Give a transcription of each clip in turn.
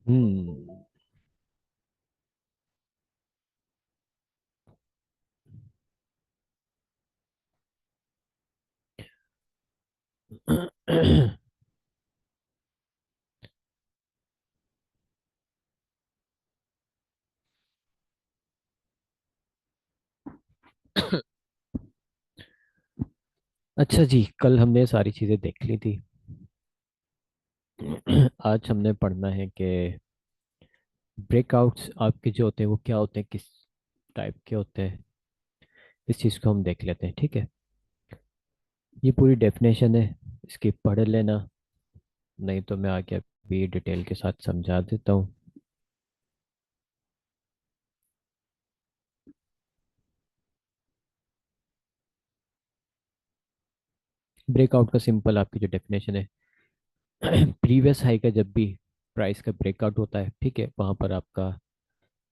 हम्म। अच्छा जी, कल हमने सारी चीज़ें देख ली थी। आज हमने पढ़ना है कि ब्रेकआउट्स आपके जो होते हैं वो क्या होते हैं, किस टाइप के होते हैं। इस चीज़ को हम देख लेते हैं, ठीक है। ये पूरी डेफिनेशन है, इसकी पढ़ लेना, नहीं तो मैं आगे भी डिटेल के साथ समझा देता हूँ। ब्रेकआउट का सिंपल आपकी जो डेफिनेशन है, प्रीवियस हाई का जब भी प्राइस का ब्रेकआउट होता है, ठीक है, वहाँ पर आपका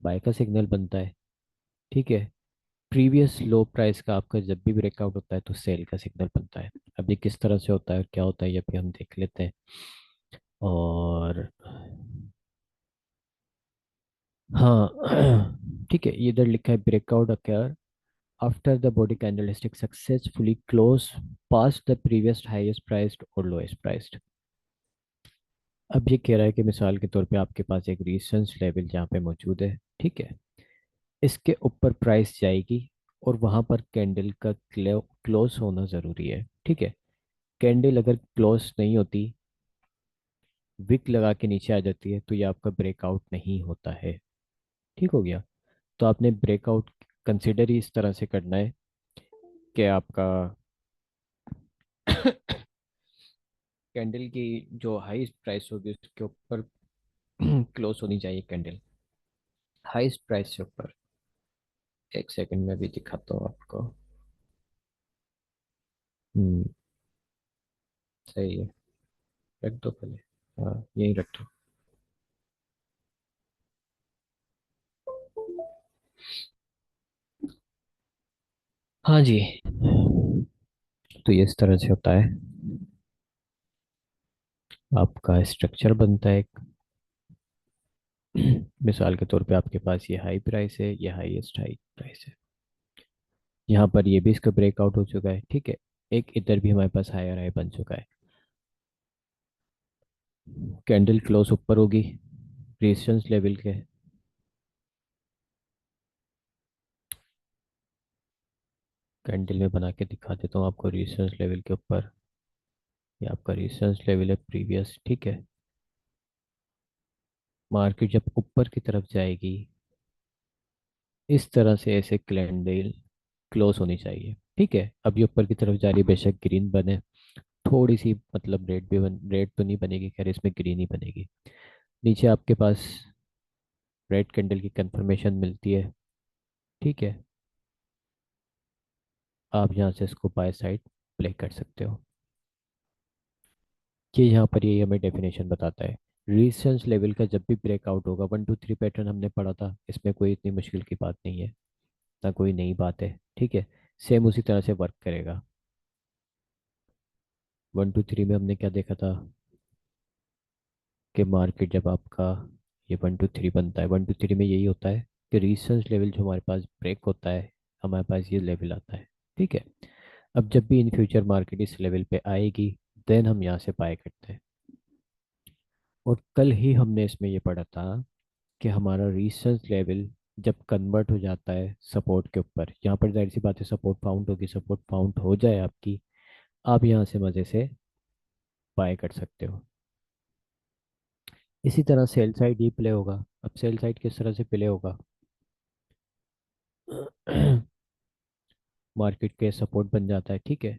बाय का सिग्नल बनता है, ठीक है। प्रीवियस लो प्राइस का आपका जब भी ब्रेकआउट होता है तो सेल का सिग्नल बनता है। अब ये किस तरह से होता है और क्या होता है ये भी हम देख लेते हैं। और हाँ, ठीक है, ये इधर लिखा है breakout occur after the body candlestick successfully close past the previous highest priced और लोएस्ट प्राइस्ड। अब ये कह रहा है कि मिसाल के तौर पे आपके पास एक रेजिस्टेंस लेवल जहाँ पे मौजूद है, ठीक है, इसके ऊपर प्राइस जाएगी और वहां पर कैंडल का क्लोज होना ज़रूरी है, ठीक है। कैंडल अगर क्लोज नहीं होती, विक लगा के नीचे आ जाती है, तो ये आपका ब्रेकआउट नहीं होता है। ठीक हो गया। तो आपने ब्रेकआउट कंसिडर ही इस तरह से करना है कि आपका कैंडल की जो हाईएस्ट प्राइस होगी उसके ऊपर क्लोज होनी चाहिए कैंडल, हाईएस्ट प्राइस से ऊपर। एक सेकंड में भी दिखाता हूँ आपको। हम्म। सही है, रख दो पहले। हाँ, यही रख दो। हाँ जी, तो ये इस तरह से होता है, आपका स्ट्रक्चर बनता है एक। मिसाल के तौर पे आपके पास ये हाई प्राइस है, ये हाईएस्ट हाई प्राइस है, यहाँ पर ये भी इसका ब्रेकआउट हो चुका है, ठीक है। एक इधर भी हमारे पास हायर हाई बन चुका है। कैंडल क्लोज ऊपर होगी रेजिस्टेंस लेवल के। कैंडल में बना के दिखा देता हूँ आपको रेजिस्टेंस लेवल के ऊपर। ये आपका रेजिस्टेंस लेवल है प्रीवियस, ठीक है। मार्केट जब ऊपर की तरफ जाएगी, इस तरह से ऐसे कैंडल क्लोज होनी चाहिए, ठीक है। अब ये ऊपर की तरफ जा रही है, बेशक ग्रीन बने, थोड़ी सी मतलब रेड तो नहीं बनेगी, खैर इसमें ग्रीन ही बनेगी। नीचे आपके पास रेड कैंडल की कंफर्मेशन मिलती है, ठीक है। आप यहाँ से इसको बाय साइड प्ले कर सकते हो। ये यहाँ पर ये हमें डेफिनेशन बताता है। रेजिस्टेंस लेवल का जब भी ब्रेकआउट होगा, 1 2 3 पैटर्न हमने पढ़ा था, इसमें कोई इतनी मुश्किल की बात नहीं है, ना कोई नई बात है, ठीक है। सेम उसी तरह से वर्क करेगा। 1 2 3 में हमने क्या देखा था कि मार्केट जब आपका ये 1 2 3 बनता है, 1 2 3 में यही होता है कि रेजिस्टेंस लेवल जो हमारे पास ब्रेक होता है, हमारे पास ये लेवल आता है, ठीक है। अब जब भी इन फ्यूचर मार्केट इस लेवल पे आएगी, देन हम यहाँ से बाय करते हैं। और कल ही हमने इसमें ये पढ़ा था कि हमारा रेजिस्टेंस लेवल जब कन्वर्ट हो जाता है सपोर्ट के ऊपर, यहाँ पर जाहिर सी बात है सपोर्ट फाउंड होगी, सपोर्ट फाउंड हो जाए आपकी, आप यहाँ से मज़े से बाय कर सकते हो। इसी तरह सेल साइड ही प्ले होगा। अब सेल साइड किस तरह से प्ले होगा, मार्केट के सपोर्ट बन जाता है, ठीक है।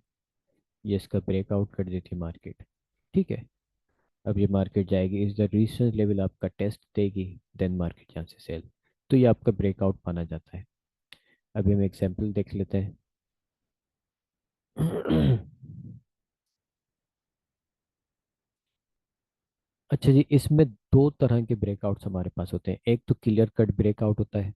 ये इसका ब्रेकआउट कर देती है मार्केट, ठीक है। अब ये मार्केट जाएगी, इस द रेजिस्टेंस लेवल आपका टेस्ट देगी, देन मार्केट यहाँ से सेल। तो ये आपका ब्रेकआउट माना जाता है। अभी हम एग्जांपल देख लेते हैं। अच्छा जी, इसमें दो तरह के ब्रेकआउट्स हमारे पास होते हैं। एक तो क्लियर कट ब्रेकआउट होता है।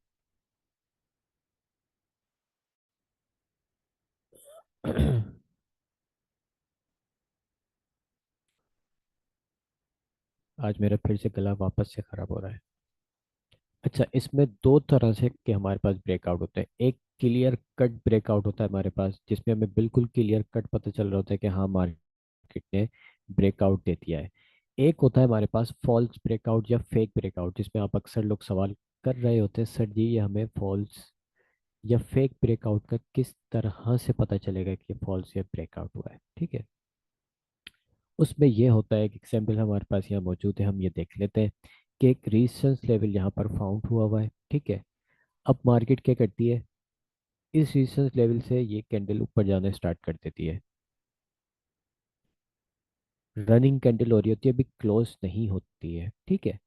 आज मेरा फिर से गला वापस से खराब हो रहा है। अच्छा, इसमें दो तरह से के हमारे पास ब्रेकआउट होते हैं। एक क्लियर कट ब्रेकआउट होता है हमारे पास, जिसमें हमें बिल्कुल क्लियर कट पता चल रहा होता है कि हाँ, मार्केट ने ब्रेकआउट दे दिया है। एक होता है हमारे पास फॉल्स ब्रेकआउट या फेक ब्रेकआउट, जिसमें आप अक्सर लोग सवाल कर रहे होते हैं, सर जी ये हमें फॉल्स या फेक ब्रेकआउट का किस तरह से पता चलेगा कि ये फॉल्स या ब्रेकआउट हुआ है। ठीक है, उसमें यह होता है कि एग्जाम्पल हमारे पास यहाँ मौजूद है, हम ये देख लेते हैं कि एक रेजिस्टेंस लेवल यहाँ पर फाउंड हुआ हुआ है। ठीक है, अब मार्केट क्या करती है, इस रेजिस्टेंस लेवल से ये कैंडल ऊपर जाना स्टार्ट कर देती है। रनिंग कैंडल हो रही होती है, अभी क्लोज नहीं होती है। ठीक है,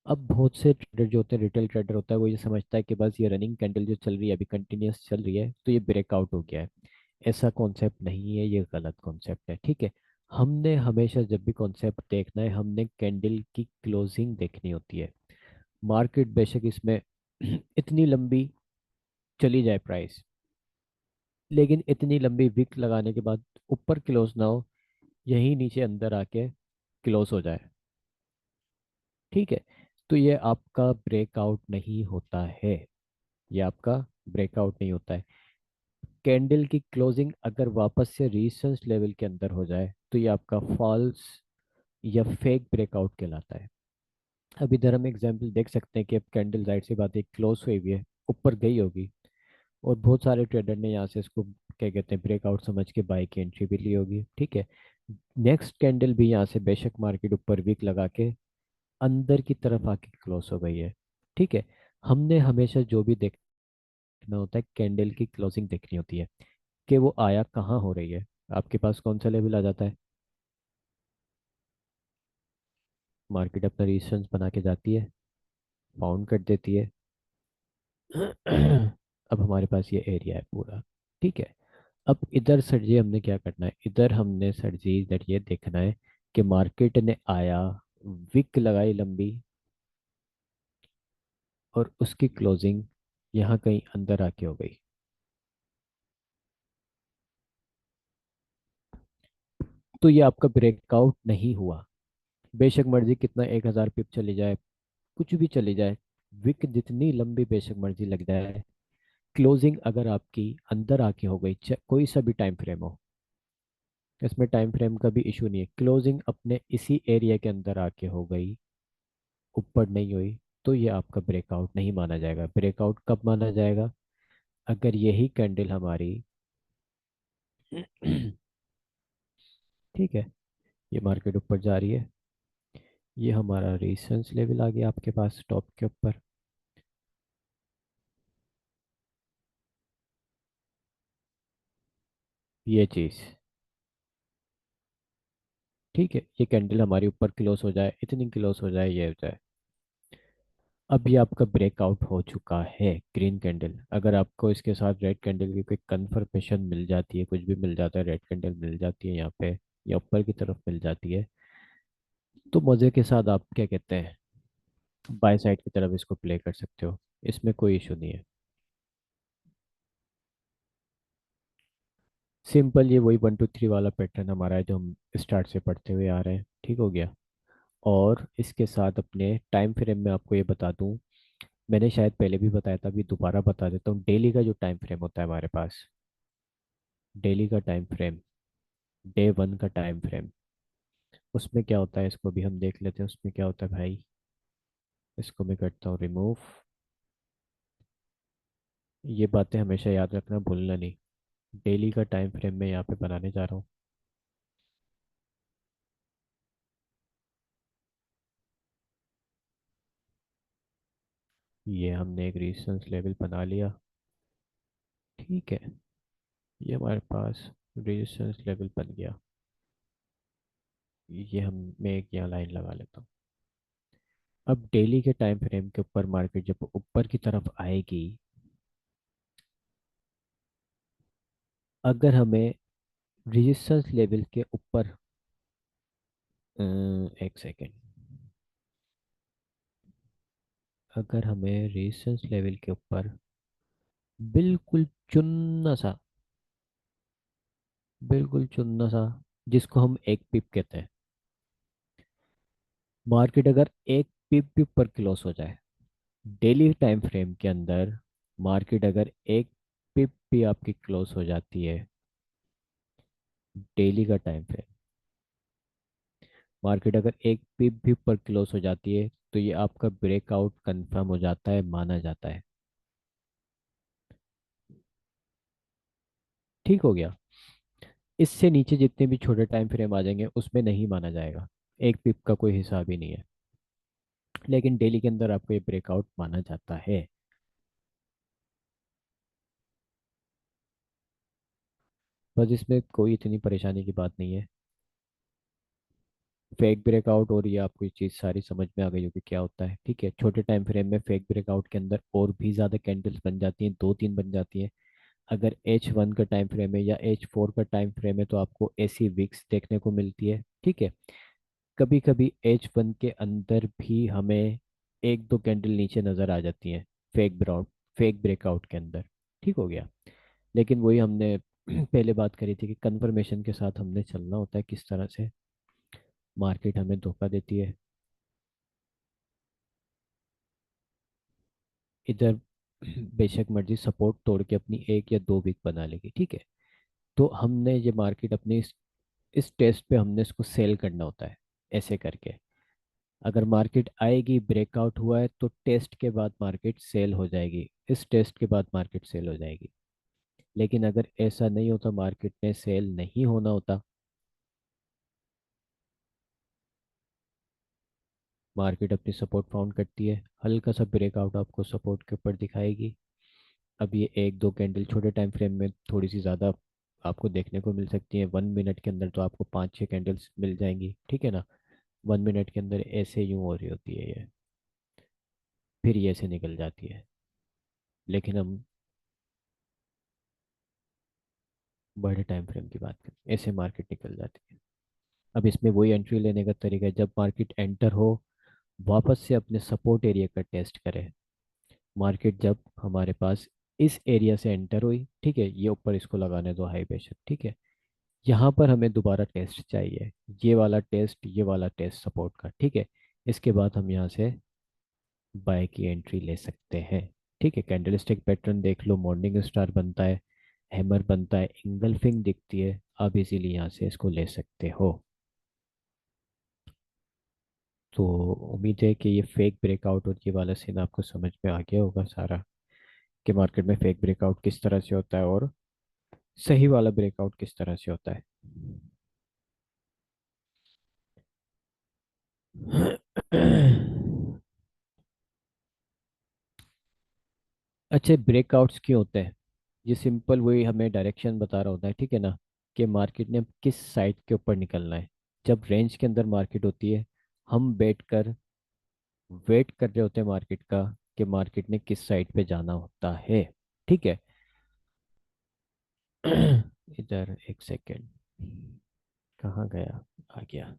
अब बहुत से ट्रेडर जो होते हैं, रिटेल ट्रेडर होता है, वो ये समझता है कि बस ये रनिंग कैंडल जो चल रही है, अभी कंटिन्यूस चल रही है, तो ये ब्रेकआउट हो गया है। ऐसा कॉन्सेप्ट नहीं है, ये गलत कॉन्सेप्ट है। ठीक है, हमने हमेशा जब भी कॉन्सेप्ट देखना है, हमने कैंडल की क्लोजिंग देखनी होती है। मार्केट बेशक इसमें इतनी लंबी चली जाए प्राइस, लेकिन इतनी लंबी विक लगाने के बाद ऊपर क्लोज ना हो, यहीं नीचे अंदर आके क्लोज हो जाए। ठीक है, तो ये आपका ब्रेकआउट नहीं होता है। ये आपका ब्रेकआउट नहीं होता है। कैंडल की क्लोजिंग अगर वापस से रेजिस्टेंस लेवल के अंदर हो जाए, तो ये आपका फॉल्स या फेक ब्रेकआउट कहलाता है। अब इधर हम एग्जांपल देख सकते हैं कि अब कैंडल जाहिर सी बात है क्लोज हुई हुई है, ऊपर गई होगी, और बहुत सारे ट्रेडर ने यहाँ से इसको क्या कहते हैं ब्रेकआउट समझ के बाई की एंट्री भी ली होगी। ठीक है, नेक्स्ट कैंडल भी यहाँ से बेशक मार्केट ऊपर वीक लगा के अंदर की तरफ आके क्लोज हो गई है। ठीक है, हमने हमेशा जो भी देखना होता है, कैंडल की क्लोजिंग देखनी होती है कि वो आया कहाँ हो रही है। आपके पास कौन सा लेवल आ जाता है, मार्केट अपना रेजिस्टेंस बना के जाती है, फाउंड कर देती है। अब हमारे पास ये एरिया है पूरा। ठीक है, अब इधर सर जी हमने क्या करना है, इधर हमने सर जी इधर ये देखना है कि मार्केट ने आया, विक लगाई लंबी, और उसकी क्लोजिंग यहाँ कहीं अंदर आके हो गई। तो ये आपका ब्रेकआउट नहीं हुआ। बेशक मर्जी कितना 1,000 पिप चली जाए, कुछ भी चली जाए, विक जितनी लंबी बेशक मर्जी लग जाए, क्लोजिंग अगर आपकी अंदर आके हो गई, कोई सा भी टाइम फ्रेम हो, इसमें टाइम फ्रेम का भी इशू नहीं है, क्लोजिंग अपने इसी एरिया के अंदर आके हो गई, ऊपर नहीं हुई, तो ये आपका ब्रेकआउट नहीं माना जाएगा। ब्रेकआउट कब माना जाएगा, अगर यही कैंडल हमारी ठीक है, ये मार्केट ऊपर जा रही है, ये हमारा रेजिस्टेंस लेवल आ गया आपके पास टॉप के ऊपर, ये चीज़। ठीक है, ये कैंडल हमारी ऊपर क्लोज हो जाए, इतनी क्लोज हो जाए, ये हो जाए, अब ये आपका ब्रेकआउट हो चुका है ग्रीन कैंडल। अगर आपको इसके साथ रेड कैंडल की कोई कन्फर्मेशन मिल जाती है, कुछ भी मिल जाता है, रेड कैंडल मिल जाती है यहाँ पे या ऊपर की तरफ मिल जाती है, तो मज़े के साथ आप क्या कहते हैं बाय साइड की तरफ इसको प्ले कर सकते हो, इसमें कोई इशू नहीं है। सिंपल, ये वही 1 2 3 वाला पैटर्न हमारा है जो हम स्टार्ट से पढ़ते हुए आ रहे हैं। ठीक हो गया, और इसके साथ अपने टाइम फ्रेम में आपको ये बता दूं, मैंने शायद पहले भी बताया था, अभी दोबारा बता देता हूँ। डेली का जो टाइम फ्रेम होता है हमारे पास, डेली का टाइम फ्रेम, डे 1 का टाइम फ्रेम, उसमें क्या होता है इसको भी हम देख लेते हैं। उसमें क्या होता है भाई, इसको मैं करता हूँ रिमूव। ये बातें हमेशा याद रखना, भूलना नहीं। डेली का टाइम फ्रेम मैं यहाँ पे बनाने जा रहा हूँ। ये हमने एक रेजिस्टेंस लेवल बना लिया। ठीक है, ये हमारे पास रेजिस्टेंस लेवल बन गया। ये हम मैं एक यहाँ लाइन लगा लेता हूँ। अब डेली के टाइम फ्रेम के ऊपर मार्केट जब ऊपर की तरफ आएगी, अगर हमें रेजिस्टेंस लेवल के ऊपर एक सेकेंड, अगर हमें रेजिस्टेंस लेवल के ऊपर बिल्कुल चुन्ना सा, बिल्कुल चुन्ना सा, जिसको हम एक पिप कहते हैं, मार्केट अगर एक पिप भी ऊपर क्लोज हो जाए, डेली टाइम फ्रेम के अंदर, मार्केट अगर एक पिप भी आपकी क्लोज हो जाती है, डेली का टाइम फ्रेम, मार्केट अगर एक पिप भी ऊपर क्लोज हो जाती है, तो ये आपका ब्रेकआउट कंफर्म हो जाता है, माना जाता है। ठीक हो गया। इससे नीचे जितने भी छोटे टाइम फ्रेम आ जाएंगे उसमें नहीं माना जाएगा, एक पिप का कोई हिसाब ही नहीं है। लेकिन डेली के अंदर आपको ये ब्रेकआउट माना जाता है। बस इसमें कोई इतनी परेशानी की बात नहीं है। फेक ब्रेकआउट और ये आपको ये चीज़ सारी समझ में आ गई होगी क्या होता है। ठीक है, छोटे टाइम फ्रेम में फेक ब्रेकआउट के अंदर और भी ज़्यादा कैंडल्स बन जाती हैं, दो तीन बन जाती हैं। अगर H1 का टाइम फ्रेम है या H4 का टाइम फ्रेम है तो आपको ऐसी विक्स देखने को मिलती है। ठीक है, कभी कभी H1 के अंदर भी हमें एक दो कैंडल नीचे नज़र आ जाती हैं, फेक ब्रेकआउट के अंदर। ठीक हो गया। लेकिन वही हमने पहले बात करी थी कि कंफर्मेशन के साथ हमने चलना होता है, किस तरह से मार्केट हमें धोखा देती है। इधर बेशक मर्जी सपोर्ट तोड़ के अपनी एक या दो वीक बना लेगी। ठीक है, तो हमने ये मार्केट अपनी इस टेस्ट पे हमने इसको सेल करना होता है, ऐसे करके। अगर मार्केट आएगी, ब्रेकआउट हुआ है, तो टेस्ट के बाद मार्केट सेल हो जाएगी, इस टेस्ट के बाद मार्केट सेल हो जाएगी। लेकिन अगर ऐसा नहीं होता, मार्केट में सेल नहीं होना होता, मार्केट अपनी सपोर्ट फाउंड करती है, हल्का सा ब्रेकआउट आपको सपोर्ट के ऊपर दिखाएगी। अब ये एक दो कैंडल छोटे टाइम फ्रेम में थोड़ी सी ज़्यादा आपको देखने को मिल सकती है, 1 मिनट के अंदर तो आपको 5 6 कैंडल्स मिल जाएंगी। ठीक है ना, 1 मिनट के अंदर ऐसे यूं हो रही होती है ये, फिर ये ऐसे निकल जाती है। लेकिन हम बड़े टाइम फ्रेम की बात करें, ऐसे मार्केट निकल जाती है। अब इसमें वही एंट्री लेने का तरीका है, जब मार्केट एंटर हो, वापस से अपने सपोर्ट एरिया का टेस्ट करें। मार्केट जब हमारे पास इस एरिया से एंटर हुई, ठीक है, ये ऊपर इसको लगाने दो हाई बेशक, ठीक है, यहाँ पर हमें दोबारा टेस्ट चाहिए, ये वाला टेस्ट सपोर्ट का। ठीक है, इसके बाद हम यहाँ से बाय की एंट्री ले सकते हैं। ठीक है, कैंडलस्टिक पैटर्न देख लो, मॉर्निंग स्टार बनता है, हैमर बनता है, इंगल्फिंग दिखती है, आप इजीली यहाँ से इसको ले सकते हो। तो उम्मीद है कि ये फेक ब्रेकआउट और ये वाला सीन आपको समझ में आ गया होगा सारा, कि मार्केट में फेक ब्रेकआउट किस तरह से होता है और सही वाला ब्रेकआउट किस तरह से होता है। अच्छे ब्रेकआउट्स क्यों होते हैं? ये सिंपल वही हमें डायरेक्शन बता रहा होता है, ठीक है ना, कि मार्केट ने किस साइड के ऊपर निकलना है। जब रेंज के अंदर मार्केट होती है, हम बैठ कर वेट कर रहे होते हैं मार्केट का, कि मार्केट ने किस साइड पे जाना होता है। ठीक है। इधर एक सेकेंड, कहाँ गया, आ गया।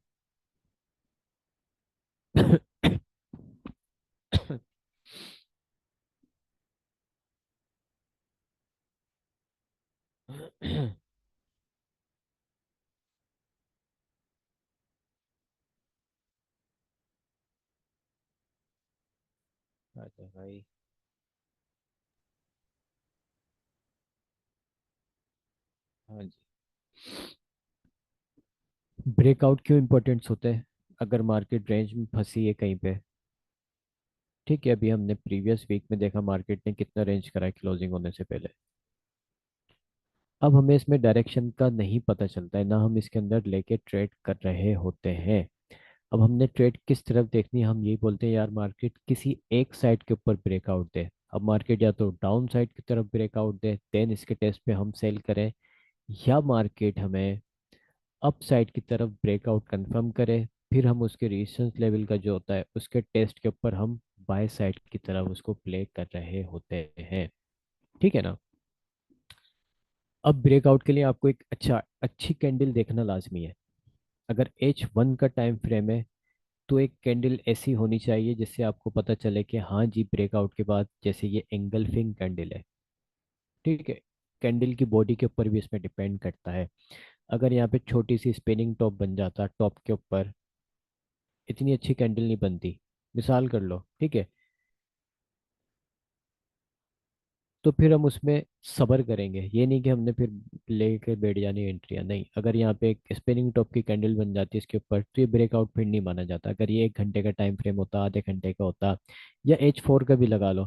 अच्छा भाई। हाँ जी। ब्रेकआउट क्यों इंपॉर्टेंट्स होते हैं? अगर मार्केट रेंज में फंसी है कहीं पे, ठीक है, अभी हमने प्रीवियस वीक में देखा मार्केट ने कितना रेंज करा है क्लोजिंग होने से पहले। अब हमें इसमें डायरेक्शन का नहीं पता चलता है, ना हम इसके अंदर लेके ट्रेड कर रहे होते हैं। अब हमने ट्रेड किस तरफ देखनी है, हम यही बोलते हैं यार मार्केट किसी एक साइड के ऊपर ब्रेकआउट दे। अब मार्केट या तो डाउन साइड की तरफ ब्रेकआउट दे, देन इसके टेस्ट पे हम सेल करें, या मार्केट हमें अप साइड की तरफ ब्रेकआउट कंफर्म करे, फिर हम उसके रेजिस्टेंस लेवल का जो होता है उसके टेस्ट के ऊपर हम बाय साइड की तरफ उसको प्ले कर रहे होते हैं। ठीक है ना। अब ब्रेकआउट के लिए आपको एक अच्छी कैंडल देखना लाजमी है। अगर H1 का टाइम फ्रेम है, तो एक कैंडल ऐसी होनी चाहिए जिससे आपको पता चले कि हाँ जी, ब्रेकआउट के बाद जैसे ये एंगल्फिंग कैंडल है। ठीक है, कैंडल की बॉडी के ऊपर भी इसमें डिपेंड करता है। अगर यहाँ पे छोटी सी स्पिनिंग टॉप बन जाता टॉप के ऊपर, इतनी अच्छी कैंडल नहीं बनती। मिसाल कर लो, ठीक है। तो फिर हम उसमें सब्र करेंगे, ये नहीं कि हमने फिर लेके बैठ जानी एंट्रियां। नहीं, अगर यहाँ पे एक स्पिनिंग टॉप की कैंडल बन जाती है इसके ऊपर, तो ये ब्रेकआउट फिर नहीं माना जाता। अगर ये 1 घंटे का टाइम फ्रेम होता, आधे घंटे का होता, या H4 का भी लगा लो,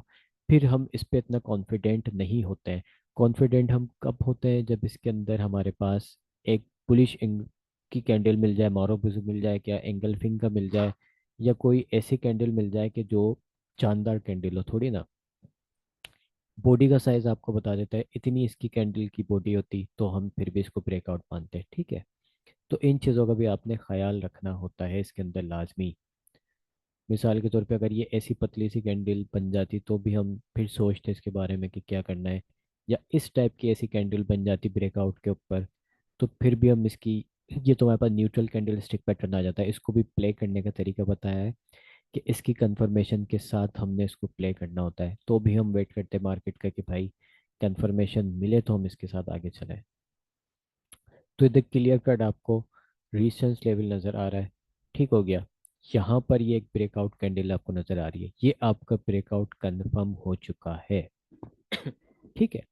फिर हम इस पे इतना कॉन्फिडेंट नहीं होते हैं। कॉन्फिडेंट हम कब होते हैं, जब इसके अंदर हमारे पास एक बुलिश की कैंडल मिल जाए, मारुति मिल जाए, क्या एंगल्फिंग का मिल जाए, या कोई ऐसी कैंडल मिल जाए कि जो शानदार कैंडल हो थोड़ी ना। बॉडी का साइज आपको बता देता है, इतनी इसकी कैंडल की बॉडी होती तो हम फिर भी इसको ब्रेकआउट मानते हैं, ठीक है। तो इन चीज़ों का भी आपने ख्याल रखना होता है इसके अंदर लाजमी। मिसाल के तौर पे अगर ये ऐसी पतली सी कैंडल बन जाती तो भी हम फिर सोचते इसके बारे में कि क्या करना है। या इस टाइप की ऐसी कैंडल बन जाती ब्रेकआउट के ऊपर, तो फिर भी हम इसकी, ये तो हमारे पास न्यूट्रल कैंडल स्टिक पैटर्न आ जाता है। इसको भी प्ले करने का तरीका बताया है कि इसकी कंफर्मेशन के साथ हमने इसको प्ले करना होता है। तो भी हम वेट करते हैं मार्केट का कि भाई कंफर्मेशन मिले तो हम इसके साथ आगे चलें। तो इधर क्लियर कट आपको रेजिस्टेंस लेवल नज़र आ रहा है, ठीक हो गया। यहाँ पर ये एक ब्रेकआउट कैंडल आपको नज़र आ रही है, ये आपका ब्रेकआउट कंफर्म हो चुका है। ठीक है।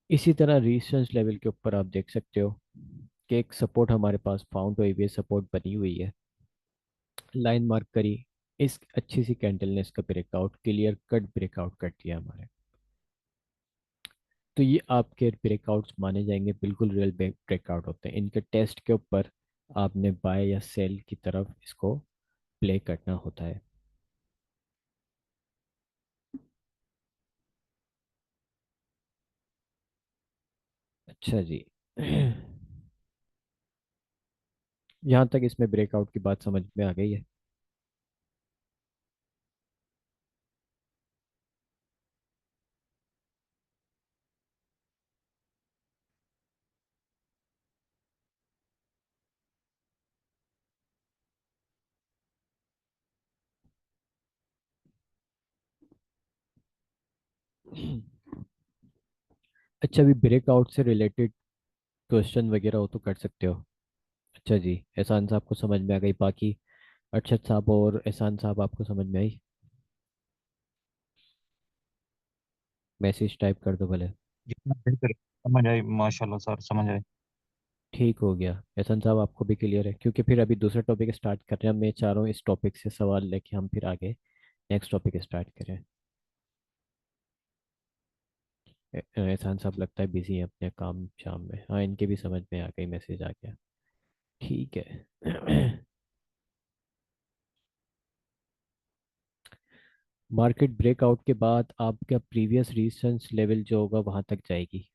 इसी तरह रेजिस्टेंस लेवल के ऊपर आप देख सकते हो कि एक सपोर्ट हमारे पास फाउंड हुई हुई है, सपोर्ट बनी हुई है, लाइन मार्क करी। इस अच्छी सी कैंडल ने इसका ब्रेकआउट, क्लियर कट ब्रेकआउट कर दिया हमारे। तो ये आपके ब्रेकआउट्स माने जाएंगे, बिल्कुल रियल ब्रेकआउट होते हैं। इनके टेस्ट के ऊपर आपने बाय या सेल की तरफ इसको प्ले करना होता है। अच्छा जी। यहाँ तक इसमें ब्रेकआउट की बात समझ में आ गई है। अच्छा, अभी ब्रेकआउट से रिलेटेड क्वेश्चन वगैरह हो तो कर सकते हो। अच्छा जी, एहसान साहब को समझ में आ गई, बाकी अरशद साहब और एहसान साहब आपको समझ में आई? मैसेज टाइप कर दो भले। जितना बेहतर समझ आई, माशाल्लाह सर समझ आई। ठीक हो गया। एहसान साहब आपको भी क्लियर है? क्योंकि फिर अभी दूसरा टॉपिक स्टार्ट कर रहे हैं, मैं चाह रहा हूँ इस टॉपिक से सवाल लेके हम फिर आगे नेक्स्ट टॉपिक स्टार्ट करें। एहसान साहब लगता है बिजी हैं अपने काम शाम में। हाँ, इनके भी समझ में आ गई, मैसेज आ गया। ठीक है। मार्केट ब्रेकआउट के बाद आपका प्रीवियस रेजिस्टेंस लेवल जो होगा वहां तक जाएगी।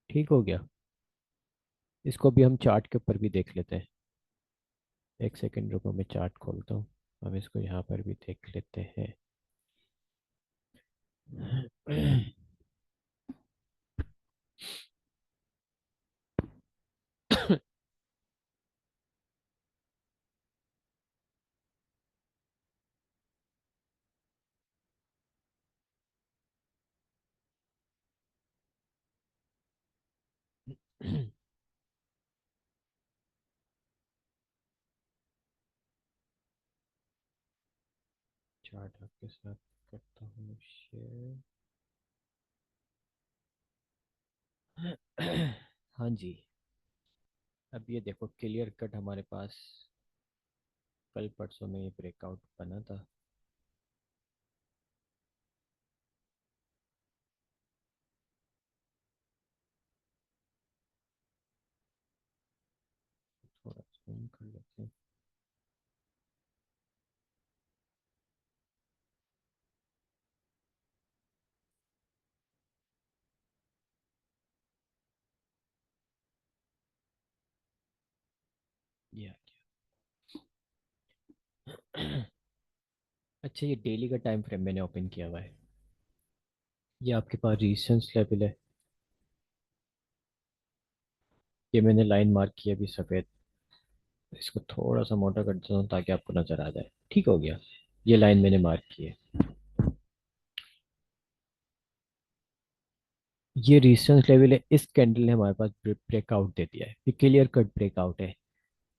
ठीक हो गया। इसको भी हम चार्ट के ऊपर भी देख लेते हैं। एक सेकंड रुको, मैं चार्ट खोलता हूँ। हम इसको यहाँ पर भी देख लेते हैं। चार्ट आपके साथ करता हूँ शेयर। हाँ जी। अब ये देखो, क्लियर कट हमारे पास कल परसों में ये ब्रेकआउट बना था। थोड़ा जूम कर लेते हैं। ये आ गया। अच्छा, ये डेली का टाइम फ्रेम मैंने ओपन किया हुआ है। ये आपके पास रेजिस्टेंस लेवल है। ये मैंने लाइन मार्क किया भी सफ़ेद। इसको थोड़ा सा मोटा कर देता हूँ ताकि आपको नज़र आ जाए। ठीक हो गया। ये लाइन मैंने मार्क की है। ये रेजिस्टेंस लेवल है, इस कैंडल ने हमारे पास ब्रेकआउट दे दिया है, ये क्लियर कट ब्रेकआउट है।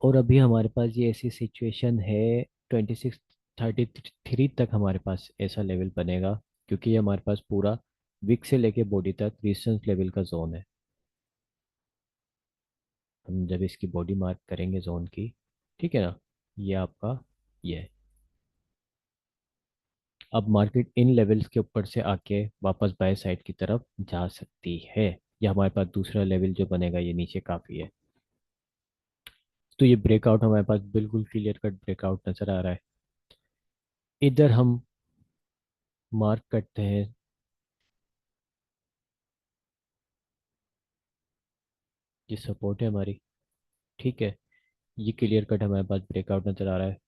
और अभी हमारे पास ये ऐसी सिचुएशन है, 2633 तक हमारे पास ऐसा लेवल बनेगा, क्योंकि ये हमारे पास पूरा विक से लेके बॉडी तक रेजिस्टेंस लेवल का जोन है। हम जब इसकी बॉडी मार्क करेंगे जोन की, ठीक है ना, ये आपका ये है। अब मार्केट इन लेवल्स के ऊपर से आके वापस बाय साइड की तरफ जा सकती है, या हमारे पास दूसरा लेवल जो बनेगा ये नीचे काफ़ी है। तो ये ब्रेकआउट हमारे पास बिल्कुल क्लियर कट ब्रेकआउट नज़र आ रहा है। इधर हम मार्क करते हैं, ये सपोर्ट है हमारी, ठीक है। ये क्लियर कट हमारे पास ब्रेकआउट नज़र आ रहा है।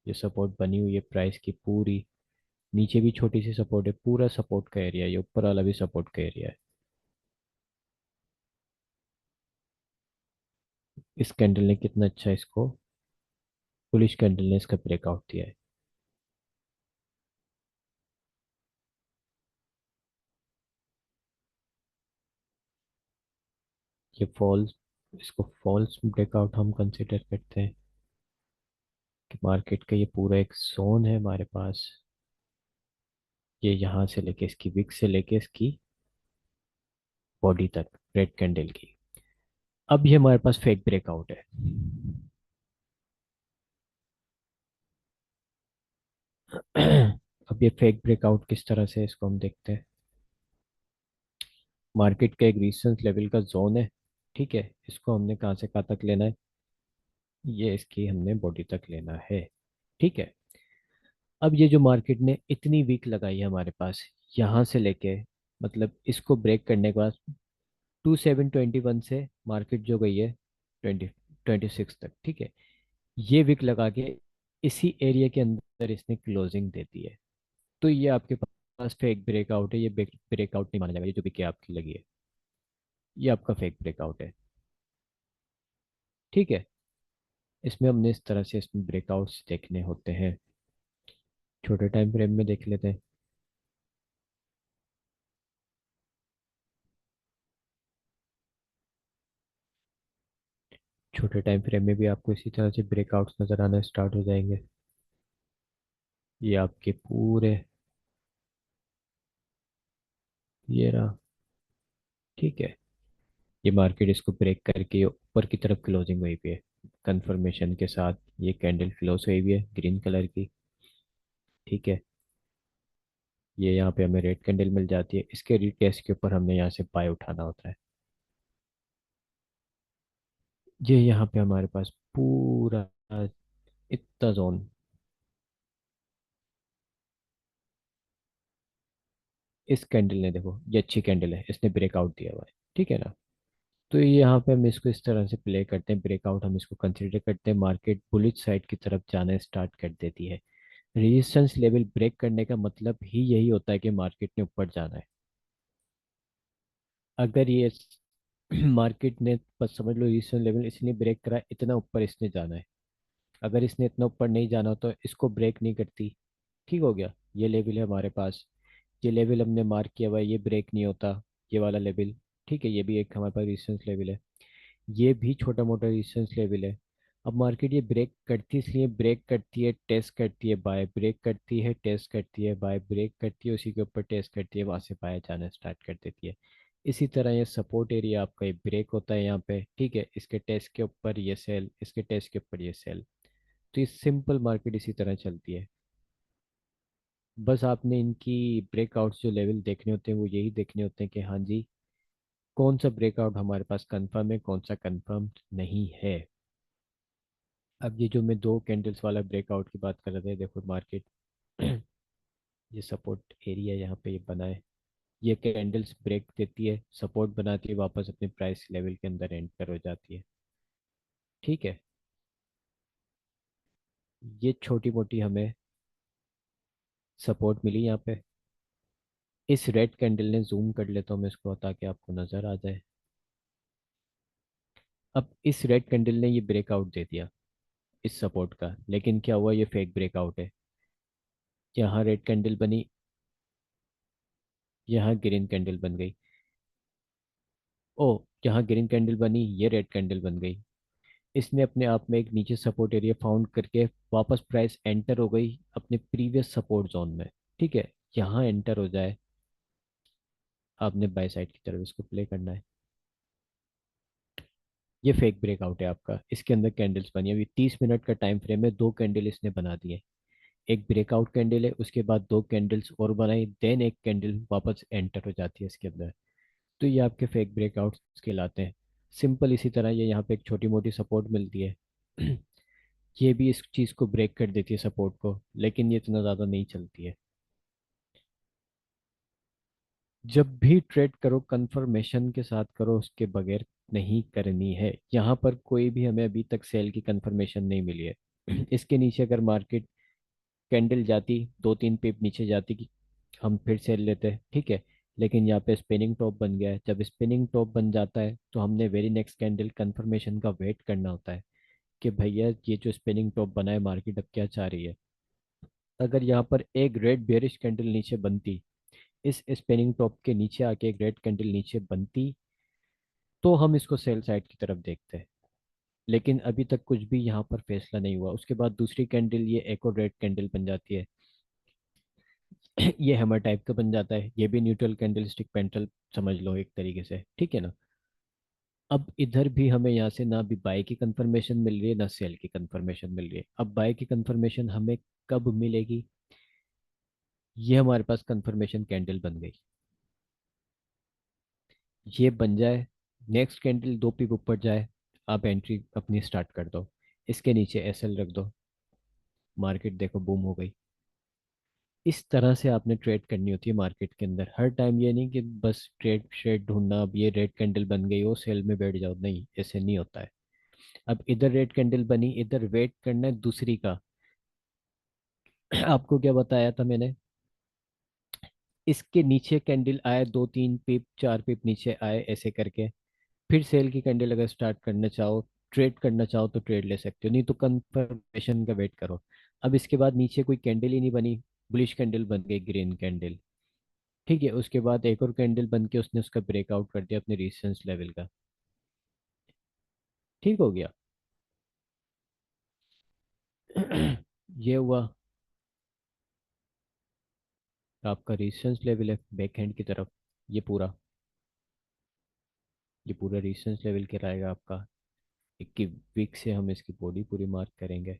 ये सपोर्ट बनी हुई है प्राइस की पूरी, नीचे भी छोटी सी सपोर्ट है, पूरा सपोर्ट का एरिया है, ये ऊपर वाला भी सपोर्ट का एरिया है। इस कैंडल ने कितना अच्छा इसको, बुलिश कैंडल ने इसका ब्रेकआउट दिया है। ये फॉल्स, इसको फॉल्स ब्रेकआउट हम कंसिडर करते हैं, कि मार्केट का ये पूरा एक जोन है हमारे पास, ये यहाँ से लेके इसकी विक से लेके इसकी बॉडी तक रेड कैंडल की। अब ये हमारे पास फेक ब्रेकआउट है। अब ये फेक ब्रेकआउट किस तरह से है, इसको हम देखते हैं। मार्केट का एक रेजिस्टेंस लेवल का जोन है, ठीक है, इसको हमने कहाँ से कहाँ तक लेना है, ये इसकी हमने बॉडी तक लेना है, ठीक है। अब ये जो मार्केट ने इतनी वीक लगाई है हमारे पास, यहाँ से लेके, मतलब इसको ब्रेक करने के बाद 2721 से मार्केट जो गई है 26 तक, ठीक है, ये विक लगा के इसी एरिया के अंदर इसने क्लोजिंग दे दी है। तो ये आपके पास फेक ब्रेकआउट है, ये ब्रेकआउट नहीं माना जाएगा, ये जो विक आपकी लगी है ये आपका फेक ब्रेकआउट है, ठीक है। इसमें हमने इस तरह से इसमें ब्रेकआउट्स देखने होते हैं। छोटे टाइम फ्रेम में देख लेते हैं। छोटे टाइम फ्रेम में भी आपको इसी तरह से ब्रेकआउट्स नज़र आना स्टार्ट हो जाएंगे। ये आपके पूरे, ये रहा, ठीक है। ये मार्केट इसको ब्रेक करके ऊपर की तरफ क्लोजिंग हुई भी है, कंफर्मेशन के साथ ये कैंडल क्लोज हुई भी है ग्रीन कलर की, ठीक है। ये यहाँ पे हमें रेड कैंडल मिल जाती है, इसके रिटेस्ट के ऊपर हमने यहाँ से बाय उठाना होता है। ये यहाँ पे हमारे पास पूरा इतना जोन, इस कैंडल ने देखो, ये अच्छी कैंडल है, इसने ब्रेकआउट दिया हुआ है, ठीक है ना। तो ये यहाँ पे हम इसको इस तरह से प्ले करते हैं, ब्रेकआउट हम इसको कंसिडर करते हैं, मार्केट बुलिश साइड की तरफ जाना स्टार्ट कर देती है। रेजिस्टेंस लेवल ब्रेक करने का मतलब ही यही होता है कि मार्केट ने ऊपर जाना है। अगर ये मार्केट ने, बस समझ लो रेजिस्टेंस लेवल इसने ब्रेक करा, इतना ऊपर इसने जाना है। अगर इसने इतना ऊपर नहीं जाना तो इसको ब्रेक नहीं करती, ठीक हो गया। ये लेवल है हमारे पास, ये लेवल हमने मार्क किया हुआ है, ये ब्रेक नहीं होता, ये वाला लेवल, ठीक है। ये भी एक हमारे पास रेजिस्टेंस लेवल है, ये भी छोटा मोटा रेजिस्टेंस लेवल है। अब मार्केट ये ब्रेक करती है, इसलिए ब्रेक करती है, टेस्ट करती है, बाय, ब्रेक करती है, टेस्ट करती है, बाय, ब्रेक करती है, उसी के ऊपर टेस्ट करती है, वहां से बाय जाना स्टार्ट कर देती है। इसी तरह ये सपोर्ट एरिया आपका ये ब्रेक होता है यहाँ पे, ठीक है, इसके टेस्ट के ऊपर ये सेल, इसके टेस्ट के ऊपर ये सेल। तो ये सिंपल मार्केट इसी तरह चलती है। बस आपने इनकी ब्रेकआउट्स जो लेवल देखने होते हैं वो यही देखने होते हैं कि हाँ जी, कौन सा ब्रेकआउट हमारे पास कंफर्म है, कौन सा कंफर्म नहीं है। अब ये जो मैं दो कैंडल्स वाला ब्रेकआउट की बात कर रहा था, देखो मार्केट ये सपोर्ट एरिया यहाँ पे ये बना है, ये कैंडल्स ब्रेक देती है, सपोर्ट बनाती है, वापस अपने प्राइस लेवल के अंदर एंटर हो जाती है, ठीक है। ये छोटी मोटी हमें सपोर्ट मिली यहाँ पे। इस रेड कैंडल ने जूम कर लेता हूँ मैं इसको ताकि आपको नज़र आ जाए। अब इस रेड कैंडल ने ये ब्रेकआउट दे दिया इस सपोर्ट का, लेकिन क्या हुआ, ये फेक ब्रेकआउट है। यहाँ रेड कैंडल बनी, यहाँ ग्रीन कैंडल बन गई। ओ, यहाँ ग्रीन कैंडल बनी, ये रेड कैंडल बन गई। इसने अपने आप में एक नीचे सपोर्ट एरिया फाउंड करके वापस प्राइस एंटर हो गई अपने प्रीवियस सपोर्ट जोन में। ठीक है, यहाँ एंटर हो जाए, आपने बाय साइड की तरफ इसको प्ले करना है। ये फेक ब्रेकआउट है आपका, इसके अंदर कैंडल्स बनी, अभी 30 मिनट का टाइम फ्रेम है, दो कैंडल इसने बना दिए। एक ब्रेकआउट कैंडल है, उसके बाद दो कैंडल्स और बनाई, देन एक कैंडल वापस एंटर हो जाती है इसके अंदर। तो ये आपके फेक ब्रेकआउट्स कहलाते हैं। सिंपल इसी तरह ये यहाँ पे एक छोटी मोटी सपोर्ट मिलती है। ये भी इस चीज़ को ब्रेक कर देती है सपोर्ट को, लेकिन ये इतना ज़्यादा नहीं चलती है। जब भी ट्रेड करो कंफर्मेशन के साथ करो, उसके बगैर नहीं करनी है। यहाँ पर कोई भी हमें अभी तक सेल की कंफर्मेशन नहीं मिली है। इसके नीचे अगर मार्केट कैंडल जाती, दो तीन पिप नीचे जाती कि हम फिर सेल लेते हैं, ठीक है। लेकिन यहाँ पे स्पिनिंग टॉप बन गया है, जब स्पिनिंग टॉप बन जाता है तो हमने वेरी नेक्स्ट कैंडल कंफर्मेशन का वेट करना होता है कि भैया ये जो स्पिनिंग टॉप बना है मार्केट अब क्या चाह रही है। अगर यहाँ पर एक रेड बेरिश कैंडल नीचे बनती, इस स्पिनिंग टॉप के नीचे आके एक रेड कैंडल नीचे बनती, तो हम इसको सेल साइड की तरफ देखते हैं। लेकिन अभी तक कुछ भी यहाँ पर फैसला नहीं हुआ, उसके बाद दूसरी कैंडल ये एक और रेड कैंडल बन जाती है। ये हैमर टाइप का बन जाता है, ये भी न्यूट्रल कैंडल स्टिक पेंटल समझ लो एक तरीके से, ठीक है ना। अब इधर भी हमें यहाँ से ना भी बाय की कंफर्मेशन मिल रही है ना सेल की कंफर्मेशन मिल रही है। अब बाय की कंफर्मेशन हमें कब मिलेगी, ये हमारे पास कंफर्मेशन कैंडल बन गई, ये बन जाए, नेक्स्ट कैंडल दो पिप ऊपर जाए, आप एंट्री अपनी स्टार्ट कर दो। इसके नीचे एसएल रख दो, मार्केट देखो बूम हो गई। इस तरह से आपने ट्रेड करनी होती है मार्केट के अंदर। हर टाइम ये नहीं कि बस ट्रेड शेड ढूंढना, अब ये रेड कैंडल बन गई वो सेल में बैठ जाओ, नहीं, ऐसे नहीं होता है। अब इधर रेड कैंडल बनी, इधर वेट करना है दूसरी का। आपको क्या बताया था मैंने, इसके नीचे कैंडल आए, दो तीन पिप चार पिप नीचे आए ऐसे करके, फिर सेल की कैंडल अगर स्टार्ट करना चाहो, ट्रेड करना चाहो तो ट्रेड ले सकते हो, नहीं तो कंफर्मेशन का वेट करो। अब इसके बाद नीचे कोई कैंडल ही नहीं बनी, बुलिश कैंडल बन गई, ग्रीन कैंडल, ठीक है। उसके बाद एक और कैंडल बन के उसने उसका ब्रेकआउट कर दिया अपने रेजिस्टेंस लेवल का, ठीक हो गया। ये हुआ आपका रेजिस्टेंस लेवल है बैक हैंड की तरफ। ये पूरा, ये पूरा रेजिस्टेंस लेवल कहलाएगा आपका। 21 से हम इसकी बॉडी पूरी मार्क करेंगे।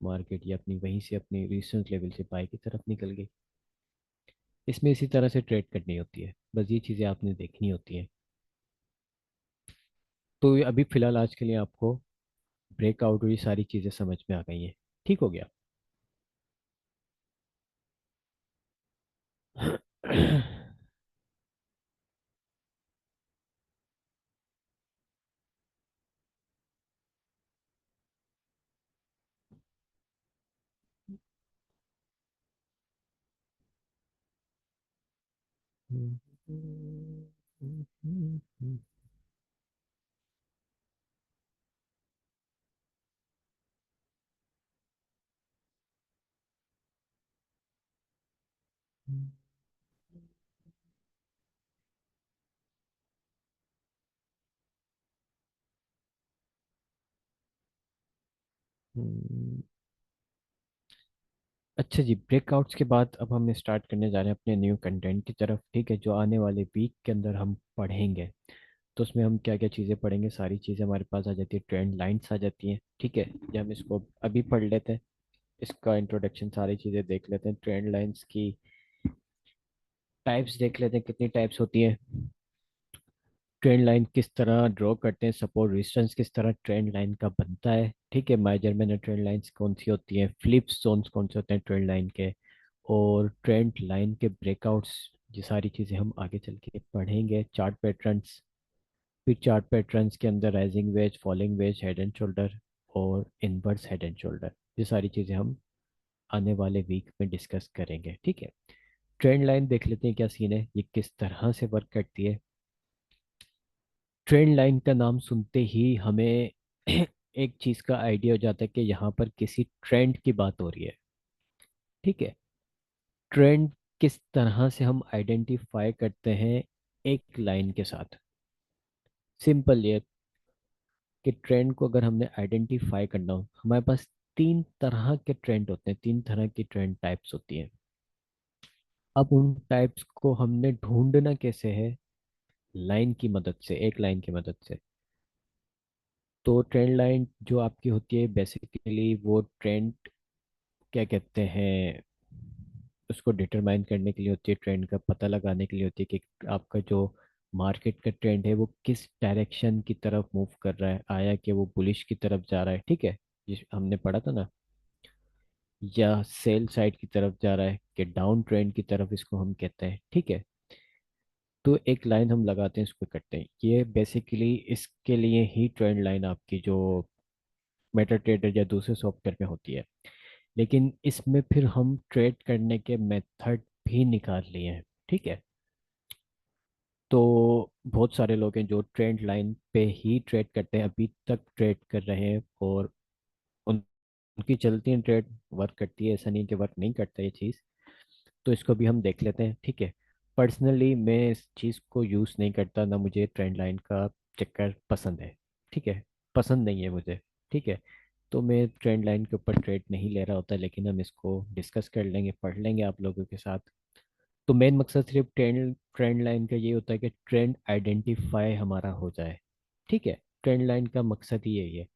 मार्केट ये अपनी वहीं से अपनी रेजिस्टेंस लेवल से बाय की तरफ निकल गई। इसमें इसी तरह से ट्रेड करनी होती है, बस ये चीज़ें आपने देखनी होती हैं। तो ये अभी फिलहाल आज के लिए आपको ब्रेकआउट और ये सारी चीज़ें समझ में आ गई हैं, ठीक हो गया। अच्छा जी, ब्रेकआउट्स के बाद अब हम स्टार्ट करने जा रहे हैं अपने न्यू कंटेंट की तरफ, ठीक है, जो आने वाले वीक के अंदर हम पढ़ेंगे। तो उसमें हम क्या क्या चीज़ें पढ़ेंगे, सारी चीज़ें हमारे पास आ जाती है, ट्रेंड लाइंस आ जाती हैं, ठीक है। ये हम इसको अभी पढ़ लेते हैं, इसका इंट्रोडक्शन सारी चीज़ें देख लेते हैं, ट्रेंड लाइंस की टाइप्स देख लेते हैं कितनी टाइप्स होती हैं, ट्रेंड लाइन किस तरह ड्रॉ करते हैं, सपोर्ट रेजिस्टेंस किस तरह ट्रेंड लाइन का बनता है, ठीक है। मेजरमेंट ट्रेंड लाइंस कौन सी होती हैं, फ्लिप्स जोन्स कौन से होते हैं ट्रेंड लाइन के, और ट्रेंड लाइन के ब्रेकआउट्स, ये सारी चीज़ें हम आगे चल के पढ़ेंगे। चार्ट पैटर्न्स, फिर चार्ट पैटर्न्स के अंदर rising veg, falling veg, head and shoulder और इनवर्स हेड एंड शोल्डर, ये सारी चीज़ें हम आने वाले वीक में डिस्कस करेंगे, ठीक है। ट्रेंड लाइन देख लेते हैं क्या सीन है, ये किस तरह से वर्क करती है। ट्रेंड लाइन का नाम सुनते ही हमें एक चीज़ का आइडिया हो जाता है कि यहाँ पर किसी ट्रेंड की बात हो रही है, ठीक है। ट्रेंड किस तरह से हम आइडेंटिफाई करते हैं, एक लाइन के साथ, सिंपल ये कि ट्रेंड को अगर हमने आइडेंटिफाई करना हो, हमारे पास तीन तरह के ट्रेंड होते हैं, तीन तरह की ट्रेंड टाइप्स होती हैं। अब उन टाइप्स को हमने ढूंढना कैसे है? लाइन की मदद से, एक लाइन की मदद से। तो ट्रेंड लाइन जो आपकी होती है बेसिकली वो ट्रेंड क्या कहते हैं, उसको डिटरमाइन करने के लिए होती है, ट्रेंड का पता लगाने के लिए होती है कि आपका जो मार्केट का ट्रेंड है वो किस डायरेक्शन की तरफ मूव कर रहा है, आया कि वो बुलिश की तरफ जा रहा है, ठीक है, जिस हमने पढ़ा था ना, या सेल साइड की तरफ जा रहा है कि डाउन ट्रेंड की तरफ, इसको हम कहते हैं, ठीक है। तो एक लाइन हम लगाते हैं, इसको करते हैं, ये बेसिकली इसके लिए ही ट्रेंड लाइन आपकी जो मेटा ट्रेडर या दूसरे सॉफ्टवेयर में होती है। लेकिन इसमें फिर हम ट्रेड करने के मेथड भी निकाल लिए हैं, ठीक है। तो बहुत सारे लोग हैं जो ट्रेंड लाइन पे ही ट्रेड करते हैं, अभी तक ट्रेड कर रहे हैं, और उनकी चलती है, ट्रेड वर्क करती है, ऐसा नहीं कि वर्क नहीं करता ये चीज़। तो इसको भी हम देख लेते हैं, ठीक है। पर्सनली मैं इस चीज़ को यूज़ नहीं करता, ना मुझे ट्रेंड लाइन का चक्कर पसंद है, ठीक है, पसंद नहीं है मुझे, ठीक है। तो मैं ट्रेंड लाइन के ऊपर ट्रेड नहीं ले रहा होता, लेकिन हम इसको डिस्कस कर लेंगे, पढ़ लेंगे आप लोगों के साथ। तो मेन मकसद सिर्फ ट्रेंड ट्रेंड लाइन का ये होता है कि ट्रेंड आइडेंटिफाई हमारा हो जाए, ठीक है। ट्रेंड लाइन का मकसद ही यही है।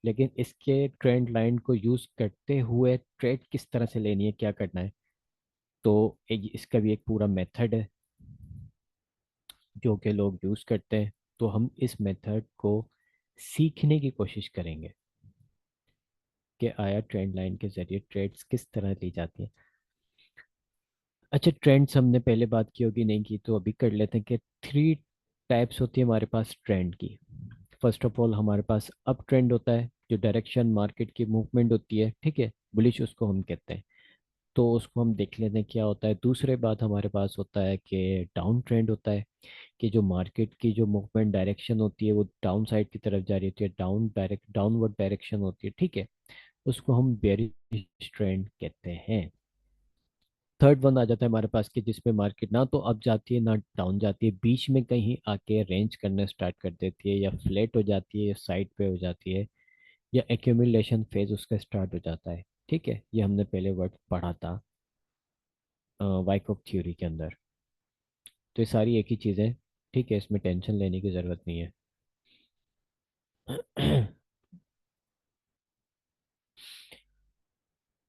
लेकिन इसके ट्रेंड लाइन को यूज़ करते हुए ट्रेड किस तरह से लेनी है, क्या करना है, तो इसका भी एक पूरा मेथड है जो कि लोग यूज़ करते हैं। तो हम इस मेथड को सीखने की कोशिश करेंगे कि आया ट्रेंड लाइन के जरिए ट्रेड्स किस तरह ली जाती हैं। अच्छा, ट्रेंड्स हमने पहले बात की होगी, नहीं की तो अभी कर लेते हैं कि थ्री टाइप्स होती है हमारे पास ट्रेंड की। फर्स्ट ऑफ ऑल हमारे पास अप ट्रेंड होता है, जो डायरेक्शन मार्केट की मूवमेंट होती है, ठीक है, बुलिश उसको हम कहते हैं। तो उसको हम देख लेते हैं क्या होता है। दूसरे बात हमारे पास होता है कि डाउन ट्रेंड होता है, कि जो मार्केट की जो मूवमेंट डायरेक्शन होती है वो डाउन साइड की तरफ जा रही होती है, डाउनवर्ड डायरेक्शन होती है, ठीक है, उसको हम बेरिश ट्रेंड कहते हैं। थर्ड वन आ जाता है हमारे पास कि जिसमें मार्केट ना तो अप जाती है ना डाउन जाती है, बीच में कहीं आके रेंज करना स्टार्ट कर देती है, या फ्लैट हो जाती है, या साइड पे हो जाती है, या एक्यूमुलेशन फेज उसका स्टार्ट हो जाता है, ठीक है। ये हमने पहले वर्ड पढ़ा था वाइकॉफ थ्योरी के अंदर। तो ये सारी एक ही चीज़ है, ठीक है, इसमें टेंशन लेने की ज़रूरत नहीं है।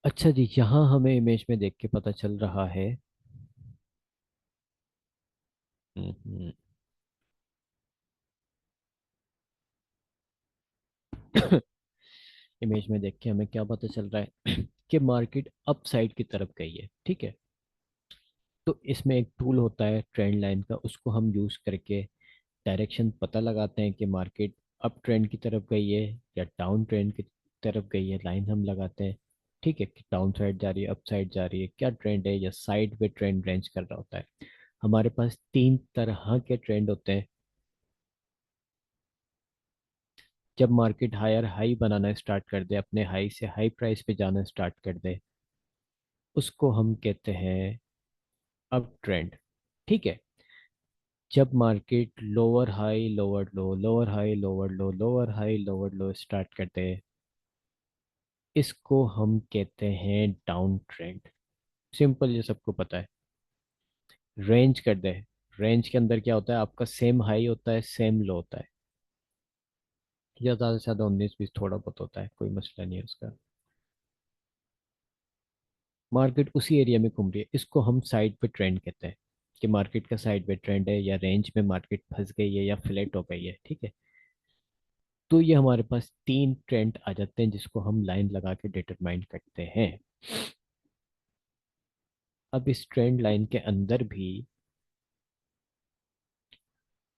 अच्छा जी, यहाँ हमें इमेज में देख के पता चल रहा है। हम्म, इमेज में देख के हमें क्या पता चल रहा है कि मार्केट अप साइड की तरफ गई है, ठीक है। तो इसमें एक टूल होता है ट्रेंड लाइन का, उसको हम यूज़ करके डायरेक्शन पता लगाते हैं कि मार्केट अप ट्रेंड की तरफ गई है या डाउन ट्रेंड की तरफ गई है, लाइन हम लगाते हैं, ठीक है, कि डाउन साइड जा रही है, अप साइड जा रही है, क्या ट्रेंड है, या साइड पे ट्रेंड रेंज कर रहा होता है। हमारे पास तीन तरह के ट्रेंड होते हैं। जब मार्केट हायर हाई बनाना स्टार्ट कर दे, अपने हाई से हाई प्राइस पे जाना स्टार्ट कर दे, उसको हम कहते हैं अप ट्रेंड, ठीक है। जब मार्केट लोअर हाई लोअर लो, लोअर हाई लोअर लो, लोअर हाई लोअर लो स्टार्ट कर दे, इसको हम कहते हैं डाउन ट्रेंड। सिंपल, ये सबको पता है। रेंज कर दे, रेंज के अंदर क्या होता है, आपका सेम हाई होता है, सेम लो होता है, या ज़्यादा से ज़्यादा 19-20 थोड़ा बहुत होता है, कोई मसला नहीं है उसका। मार्केट उसी एरिया में घूम रही है, इसको हम साइड पे ट्रेंड कहते हैं, कि मार्केट का साइड पे ट्रेंड है, या रेंज में मार्केट फंस गई है, या फ्लैट हो गई है, ठीक है। तो ये हमारे पास तीन ट्रेंड आ जाते हैं जिसको हम लाइन लगा के डिटरमाइन करते हैं। अब इस ट्रेंड लाइन के अंदर भी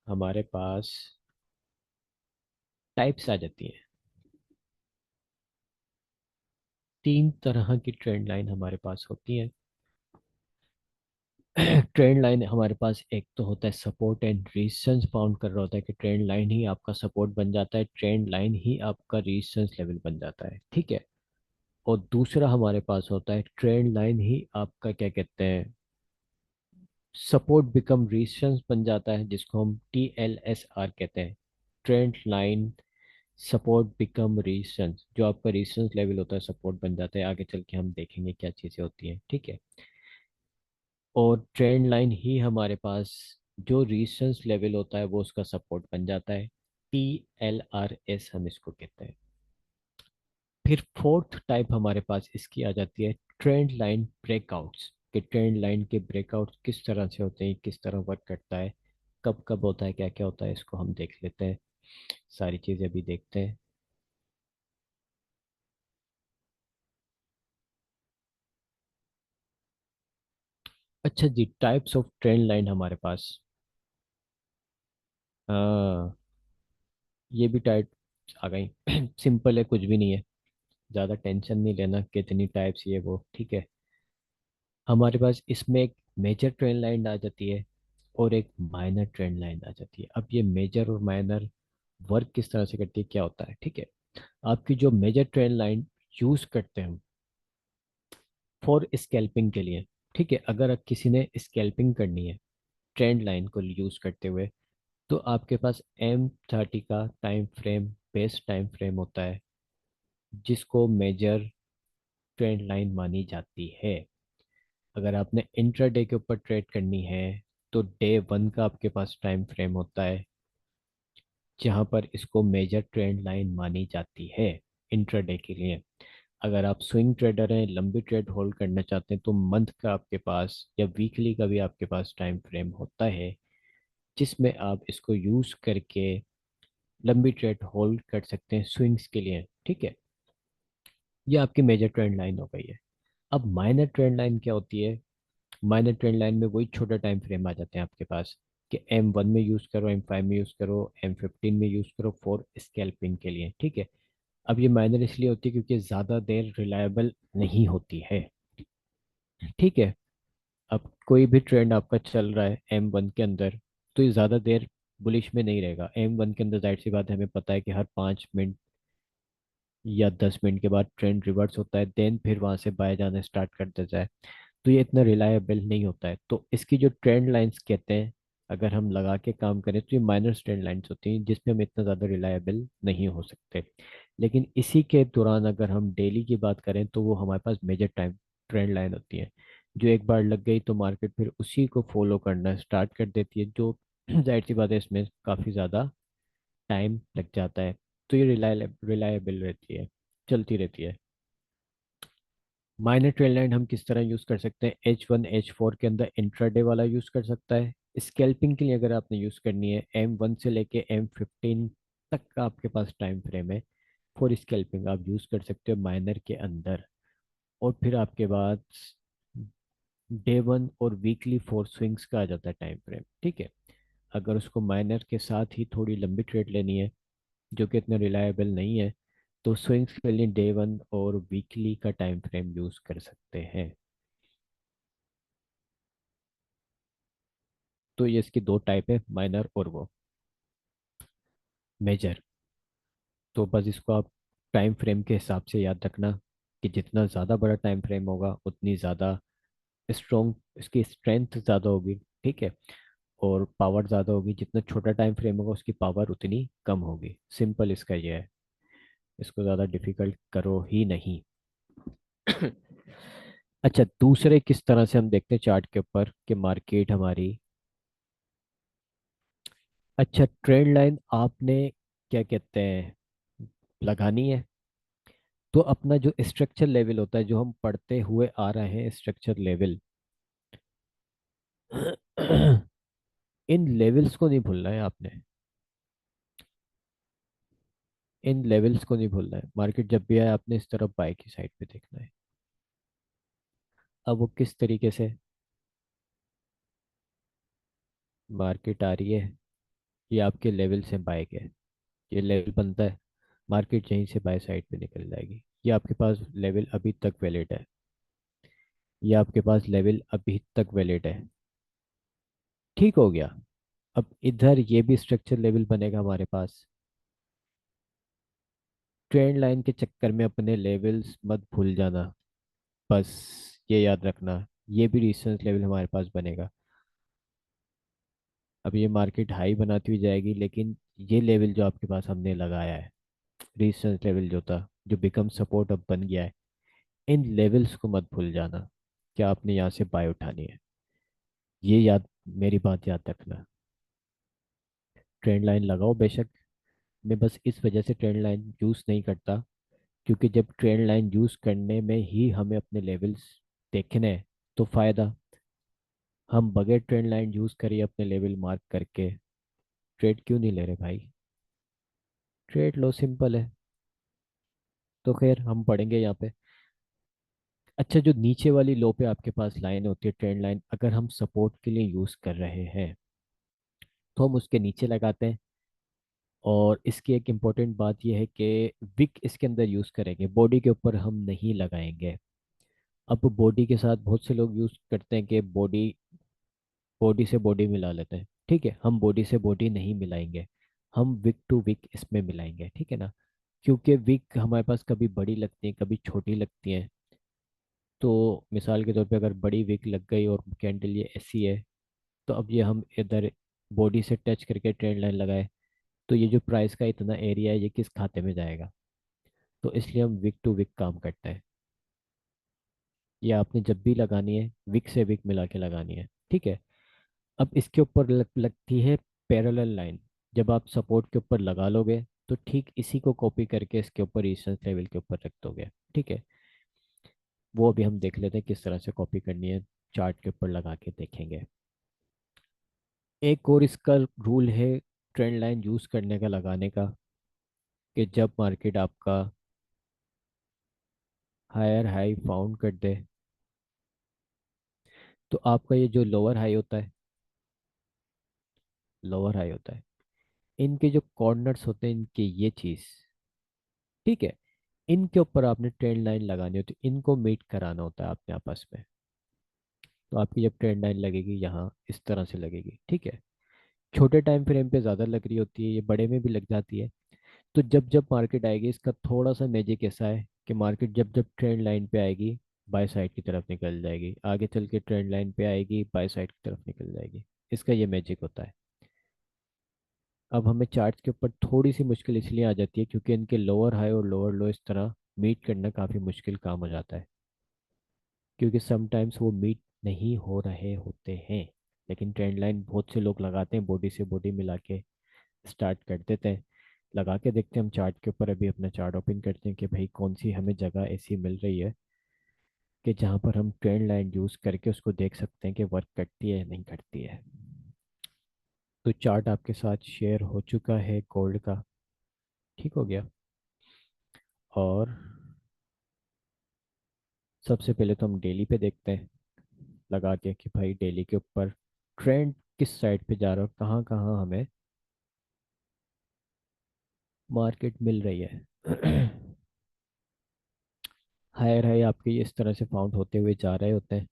हमारे पास टाइप्स आ जाती हैं। तीन तरह की ट्रेंड लाइन हमारे पास होती है। ट्रेंड लाइन हमारे पास एक तो होता है सपोर्ट एंड रेजिस्टेंस फाउंड कर रहा होता है, कि ट्रेंड लाइन ही आपका सपोर्ट बन जाता है, ट्रेंड लाइन ही आपका रेजिस्टेंस लेवल बन जाता है, ठीक है। और दूसरा हमारे पास होता है ट्रेंड लाइन ही आपका क्या कहते हैं, सपोर्ट बिकम रेजिस्टेंस बन जाता है, जिसको हम TLSR कहते हैं, trend line support become resistance, जो आपका रेजिस्टेंस लेवल होता है सपोर्ट बन जाता है। आगे चल के हम देखेंगे क्या चीज़ें होती हैं, ठीक है। और ट्रेंड लाइन ही हमारे पास जो रेजिस्टेंस लेवल होता है वो उसका सपोर्ट बन जाता है। TLRS हम इसको कहते हैं। फिर फोर्थ टाइप हमारे पास इसकी आ जाती है ट्रेंड लाइन ब्रेकआउट्स, कि ट्रेंड लाइन के ब्रेकआउट्स किस तरह से होते हैं, किस तरह वर्क करता है, कब कब होता है, क्या क्या होता है, इसको हम देख लेते हैं। सारी चीज़ें अभी देखते हैं। अच्छा जी, टाइप्स ऑफ ट्रेंड लाइन हमारे पास। हाँ, ये भी टाइप आ गई। सिंपल है, कुछ भी नहीं है, ज़्यादा टेंशन नहीं लेना कितनी टाइप्स ये वो, ठीक है। हमारे पास इसमें एक मेजर ट्रेंड लाइन आ जाती है और एक माइनर ट्रेंड लाइन आ जाती है। अब ये मेजर और माइनर वर्क किस तरह से करती है, क्या होता है, ठीक है। आपकी जो मेजर ट्रेंड लाइन यूज करते हैं हम फॉर स्कैल्पिंग के लिए, ठीक है, अगर किसी ने स्कैल्पिंग करनी है ट्रेंड लाइन को यूज करते हुए, तो आपके पास M30 का time frame best time frame होता है, जिसको मेजर ट्रेंड लाइन मानी जाती है। अगर आपने इंट्राडे के ऊपर ट्रेड करनी है तो डे 1 का आपके पास टाइम फ्रेम होता है, जहां पर इसको मेजर ट्रेंड लाइन मानी जाती है इंट्राडे के लिए। अगर आप स्विंग ट्रेडर हैं, लंबी ट्रेड होल्ड करना चाहते हैं, तो मंथ का आपके पास या वीकली का भी आपके पास टाइम फ्रेम होता है, जिसमें आप इसको यूज करके लंबी ट्रेड होल्ड कर सकते हैं स्विंग्स के लिए, ठीक है। ये आपकी मेजर ट्रेंड लाइन हो गई है। अब माइनर ट्रेंड लाइन क्या होती है? माइनर ट्रेंड लाइन में वही छोटा टाइम फ्रेम आ जाते हैं आपके पास, कि M1 में यूज करो, M5 में यूज करो, M15 में यूज करो फॉर स्कैल्पिंग के लिए, ठीक है। अब ये माइनर इसलिए होती है क्योंकि ज़्यादा देर रिलायबल नहीं होती है, ठीक है। अब कोई भी ट्रेंड आपका चल रहा है M1 के अंदर, तो ये ज़्यादा देर बुलिश में नहीं रहेगा। M1 के अंदर जाहिर सी बात है, हमें पता है कि हर 5 मिनट या 10 मिनट के बाद ट्रेंड रिवर्स होता है, देन फिर वहां से बाय जाना स्टार्ट कर देता है। तो ये इतना रिलायबल नहीं होता है। तो इसकी जो ट्रेंड लाइंस कहते हैं, अगर हम लगा के काम करें तो ये माइनर ट्रेंड लाइंस होती हैं, जिसमें हम इतना ज़्यादा रिलायबल नहीं हो सकते। लेकिन इसी के दौरान अगर हम डेली की बात करें तो वो हमारे पास मेजर टाइम ट्रेंड लाइन होती है, जो एक बार लग गई तो मार्केट फिर उसी को फॉलो करना स्टार्ट कर देती है, जो जाहिर सी बात है इसमें काफ़ी ज़्यादा टाइम लग जाता है। तो ये रिलायबल रहती है, चलती रहती है। माइनर ट्रेल लाइन हम किस तरह यूज कर सकते हैं? H1 H4 के अंदर इंट्राडे वाला यूज कर सकता है। स्कैल्पिंग के लिए अगर आपने यूज करनी है, M1 से लेके M15 तक का आपके पास टाइम फ्रेम है, फॉर स्कैल्पिंग आप यूज कर सकते हो माइनर के अंदर। और फिर आपके बाद डे 1 और वीकली फॉर स्विंग्स का आ जाता है टाइम फ्रेम, ठीक है। अगर उसको माइनर के साथ ही थोड़ी लंबी ट्रेड लेनी है, जो कि इतना रिलायबल नहीं है, तो स्विंग्स के लिए डे 1 और वीकली का टाइम फ्रेम यूज कर सकते हैं। तो ये इसकी दो टाइप है, माइनर और वो मेजर। तो बस इसको आप टाइम फ्रेम के हिसाब से याद रखना, कि जितना ज़्यादा बड़ा टाइम फ्रेम होगा उतनी ज़्यादा स्ट्रॉन्ग इसकी स्ट्रेंथ ज़्यादा होगी, ठीक है। और पावर ज़्यादा होगी, जितना छोटा टाइम फ्रेम होगा उसकी पावर उतनी कम होगी। सिंपल इसका ये है, इसको ज़्यादा डिफिकल्ट करो ही नहीं। अच्छा, दूसरे किस तरह से हम देखते हैं चार्ट के ऊपर कि मार्केट हमारी। अच्छा, ट्रेंड लाइन आपने क्या कहते हैं लगानी है, तो अपना जो स्ट्रक्चर लेवल होता है, जो हम पढ़ते हुए आ रहे हैं स्ट्रक्चर लेवल, इन लेवल्स को नहीं भूलना है आपने। इन लेवल्स को नहीं भूलना है। मार्केट जब भी आए आपने इस तरफ बाय की साइड पे देखना है। अब वो किस तरीके से मार्केट आ रही है, ये आपके लेवल से बाय के, ये लेवल बनता है, मार्केट यहीं से बाय साइड पे निकल जाएगी। ये आपके पास लेवल अभी तक वैलिड है, ये आपके पास लेवल अभी तक वैलिड है, ठीक हो गया। अब इधर ये भी स्ट्रक्चर लेवल बनेगा हमारे पास। ट्रेंड लाइन के चक्कर में अपने लेवल्स मत भूल जाना, बस ये याद रखना। ये भी रेजिस्टेंस लेवल हमारे पास बनेगा। अब ये मार्केट हाई बनाती हुई जाएगी, लेकिन ये लेवल जो आपके पास हमने लगाया है, रेजिस्टेंस लेवल जो था, जो बिकम सपोर्ट अब बन गया है, इन लेवल्स को मत भूल जाना कि आपने यहाँ से बाय उठानी है। ये याद, मेरी बात याद रखना। ट्रेंड लाइन लगाओ बेशक। मैं बस इस वजह से ट्रेंड लाइन यूज़ नहीं करता, क्योंकि जब ट्रेंड लाइन यूज़ करने में ही हमें अपने लेवल्स देखने हैं तो फ़ायदा। हम बगैर ट्रेंड लाइन यूज़ करिए अपने लेवल मार्क करके ट्रेड क्यों नहीं ले रहे भाई? ट्रेड लो, सिंपल है। तो खैर हम पढ़ेंगे यहाँ पे। अच्छा, जो नीचे वाली लो पे आपके पास लाइन होती है ट्रेंड लाइन, अगर हम सपोर्ट के लिए यूज़ कर रहे हैं तो हम उसके नीचे लगाते हैं। और इसकी एक इम्पोर्टेंट बात यह है कि विक इसके अंदर यूज़ करेंगे, बॉडी के ऊपर हम नहीं लगाएंगे। अब बॉडी के साथ बहुत से लोग यूज़ करते हैं कि बॉडी बॉडी से बॉडी मिला लेते हैं। ठीक है, हम बॉडी से बॉडी नहीं मिलाएंगे, हम विक टू विक इसमें मिलाएंगे, ठीक है ना। क्योंकि विक हमारे पास कभी बड़ी लगती है, कभी छोटी लगती है। तो मिसाल के तौर पे अगर बड़ी विक लग गई और कैंडल ये ऐसी है, तो अब ये हम इधर बॉडी से टच करके ट्रेंड लाइन लगाए, तो ये जो प्राइस का इतना एरिया है ये किस खाते में जाएगा? तो इसलिए हम विक टू विक काम करते हैं। ये आपने जब भी लगानी है विक से विक मिला के लगानी है, ठीक है। अब इसके ऊपर लगती है पैरेलल लाइन। जब आप सपोर्ट के ऊपर लगा लोगे तो ठीक इसी को कॉपी करके इसके ऊपर रेजिस्टेंस लेवल के ऊपर रख दोगे, ठीक है। वो अभी हम देख लेते हैं किस तरह से कॉपी करनी है, चार्ट के ऊपर लगा के देखेंगे। एक और इसका रूल है ट्रेंड लाइन यूज करने का, लगाने का, कि जब मार्केट आपका हायर हाई फाउंड कर दे, तो आपका ये जो लोअर हाई होता है, इनके जो कॉर्नर्स होते हैं, इनके ये चीज, ठीक है, इनके ऊपर आपने ट्रेंड लाइन लगानी होती है, इनको मीट कराना होता है आपने आपस में। तो आपकी जब ट्रेंड लाइन लगेगी यहाँ इस तरह से लगेगी, ठीक है। छोटे टाइम फ्रेम पे ज़्यादा लग रही होती है, ये बड़े में भी लग जाती है। तो जब जब मार्केट आएगी, इसका थोड़ा सा मैजिक ऐसा है कि मार्केट जब जब ट्रेंड लाइन पे आएगी बाय साइड की तरफ निकल जाएगी, आगे चल के ट्रेंड लाइन पे आएगी बाय साइड की तरफ निकल जाएगी। इसका ये मैजिक होता है। अब हमें चार्ट के ऊपर थोड़ी सी मुश्किल इसलिए आ जाती है क्योंकि इनके लोअर हाई और लोअर लो इस तरह मीट करना काफ़ी मुश्किल काम हो जाता है, क्योंकि समटाइम्स वो मीट नहीं हो रहे होते हैं। लेकिन ट्रेंड लाइन बहुत से लोग लगाते हैं, बॉडी से बॉडी मिला के स्टार्ट कर देते हैं। लगा के देखते हैं हम चार्ट के ऊपर, अभी अपना चार्ट ओपन करते हैं कि भाई कौन सी हमें जगह ऐसी मिल रही है कि जहाँ पर हम ट्रेंड लाइन यूज़ करके उसको देख सकते हैं कि वर्क करती है या नहीं करती है। तो चार्ट आपके साथ शेयर हो चुका है गोल्ड का, ठीक हो गया। और सबसे पहले तो हम डेली पे देखते हैं लगा के कि भाई डेली के ऊपर ट्रेंड किस साइड पे जा रहा है, कहाँ कहाँ हमें मार्केट मिल रही है। हायर हाई आपके ये इस तरह से फाउंड होते हुए जा रहे होते हैं।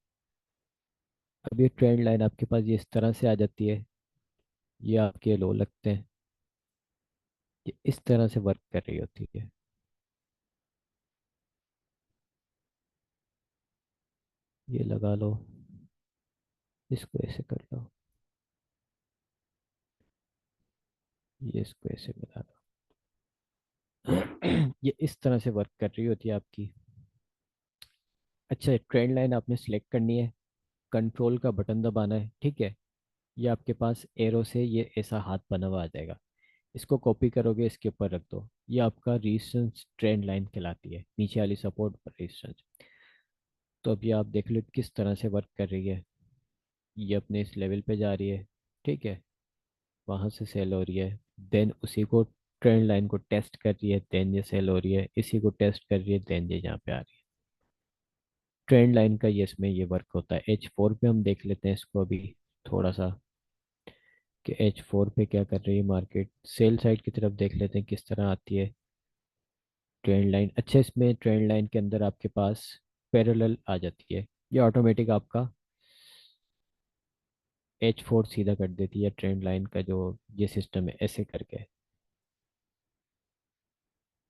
अब ये ट्रेंड लाइन आपके पास ये इस तरह से आ जाती है, ये आपके लो लगते हैं, ये इस तरह से वर्क कर रही होती है। ये लगा लो, इसको ऐसे कर लो, ये इसको ऐसे मिला लो। ये इस तरह से वर्क कर रही होती है आपकी। अच्छा, ट्रेंड लाइन आपने सिलेक्ट करनी है, कंट्रोल का बटन दबाना है, ठीक है। ये आपके पास एरो से ये ऐसा हाथ बना हुआ आ जाएगा, इसको कॉपी करोगे इसके ऊपर रख दो। ये आपका रेजिस्टेंस ट्रेंड लाइन कहलाती है, नीचे वाली सपोर्ट पर रेजिस्टेंस। तो अभी आप देख लो किस तरह से वर्क कर रही है। ये अपने इस लेवल पे जा रही है, ठीक है, वहां से सेल हो रही है, देन उसी को ट्रेंड लाइन को टेस्ट कर रही है, देन ये सेल हो रही है, इसी को टेस्ट कर रही है, देन ये यहाँ पे आ रही है। ट्रेंड लाइन का ये इसमें ये वर्क होता है। H4 पे हम देख लेते हैं इसको अभी थोड़ा सा, कि H4 पे क्या कर रही है मार्केट। सेल साइड की तरफ देख लेते हैं किस तरह आती है ट्रेंड लाइन। अच्छा, इसमें ट्रेंड लाइन के अंदर आपके पास पैरेलल आ जाती है, ये ऑटोमेटिक आपका H4 सीधा कर देती है ट्रेंड लाइन का, जो ये सिस्टम है ऐसे करके।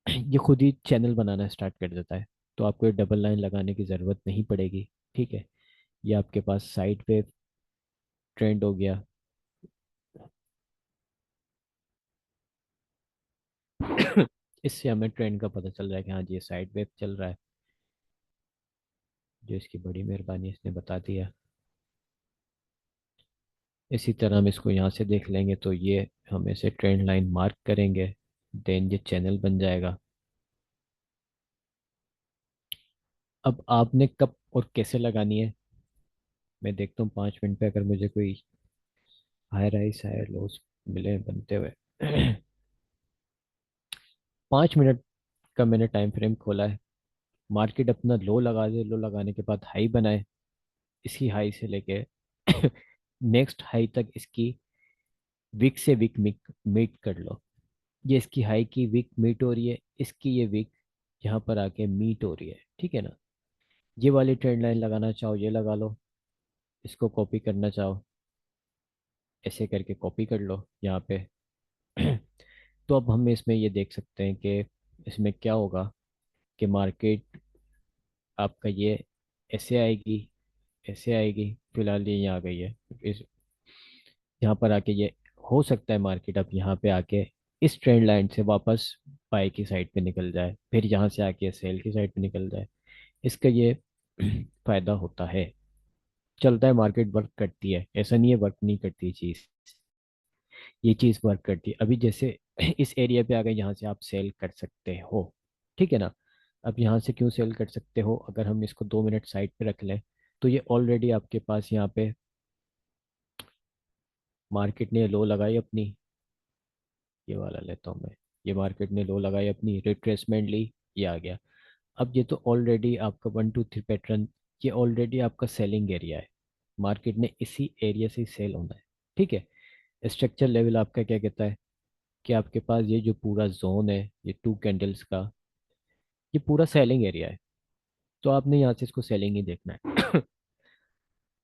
ये खुद ही चैनल बनाना स्टार्ट कर देता है, तो आपको ये डबल लाइन लगाने की ज़रूरत नहीं पड़ेगी, ठीक है। ये आपके पास साइड पे ट्रेंड हो गया, इससे हमें ट्रेंड का पता चल रहा है कि हाँ जी ये साइड वेव चल रहा है, जो इसकी बड़ी मेहरबानी इसने बता दिया। इसी तरह हम इसको यहाँ से देख लेंगे तो ये हम इसे ट्रेंड लाइन मार्क करेंगे, देन ये चैनल बन जाएगा। अब आपने कब और कैसे लगानी है, मैं देखता हूँ 5 मिनट पे अगर मुझे कोई हाई राइस हाई लोस मिले बनते हुए। 5 मिनट का मैंने टाइम फ्रेम खोला है। मार्केट अपना लो लगा दे, लो लगाने के बाद हाई बनाए, इसी हाई से लेके नेक्स्ट हाई तक इसकी वीक से वीक मीट कर लो। ये इसकी हाई की वीक मीट हो रही है, इसकी ये वीक यहाँ पर आके मीट हो रही है, ठीक है ना। ये वाली ट्रेंड लाइन लगाना चाहो ये लगा लो, इसको कॉपी करना चाहो ऐसे करके कॉपी कर लो यहाँ पे। तो अब हम इसमें ये देख सकते हैं कि इसमें क्या होगा कि मार्केट आपका ये ऐसे आएगी, ऐसे आएगी, फिलहाल ये यहाँ आ गई है। इस यहाँ पर आके ये हो सकता है मार्केट अब यहाँ पे आके इस ट्रेंड लाइन से वापस बाई की साइड पे निकल जाए, फिर यहाँ से आके सेल की साइड पे निकल जाए। इसका ये फायदा होता है। चलता है, मार्केट वर्क करती है, ऐसा नहीं है वर्क नहीं करती चीज, ये चीज वर्क करती है। अभी जैसे इस एरिया पे आ गए, यहाँ से आप सेल कर सकते हो, ठीक है ना। अब यहाँ से क्यों सेल कर सकते हो, अगर हम इसको 2 मिनट साइड पे रख लें तो ये ऑलरेडी आपके पास यहाँ पे मार्केट ने लो लगाई अपनी, ये वाला लेता हूँ मैं। ये मार्केट ने लो लगाई अपनी, रिट्रेसमेंट ली, ये आ गया। अब ये तो ऑलरेडी आपका 1 2 3 पैटर्न, ये ऑलरेडी आपका सेलिंग एरिया है। मार्केट ने इसी एरिया से सेल होना है, ठीक है। स्ट्रक्चर लेवल आपका क्या कहता है कि आपके पास ये जो पूरा जोन है, ये 2 कैंडल्स का, ये पूरा सेलिंग एरिया है। तो आपने यहाँ से इसको सेलिंग ही देखना है।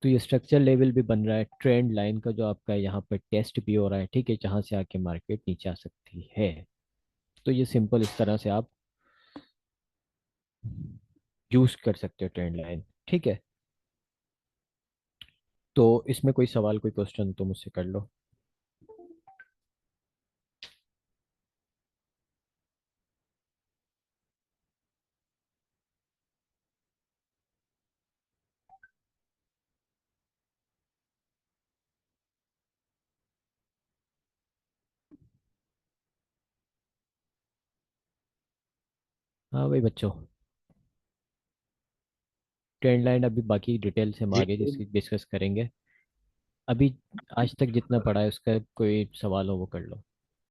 तो ये स्ट्रक्चर लेवल भी बन रहा है, ट्रेंड लाइन का जो आपका यहाँ पर टेस्ट भी हो रहा है, ठीक है, जहाँ से आके मार्केट नीचे आ सकती है। तो ये सिंपल इस तरह से आप यूज कर सकते हो ट्रेंड लाइन, ठीक है। तो इसमें कोई सवाल कोई क्वेश्चन तो मुझसे कर लो। हाँ भाई बच्चों, ट्रेंड लाइन अभी बाकी डिटेल से हम जी आगे डिस्कस करेंगे। अभी आज तक जितना पढ़ा है उसका कोई सवाल हो वो कर लो।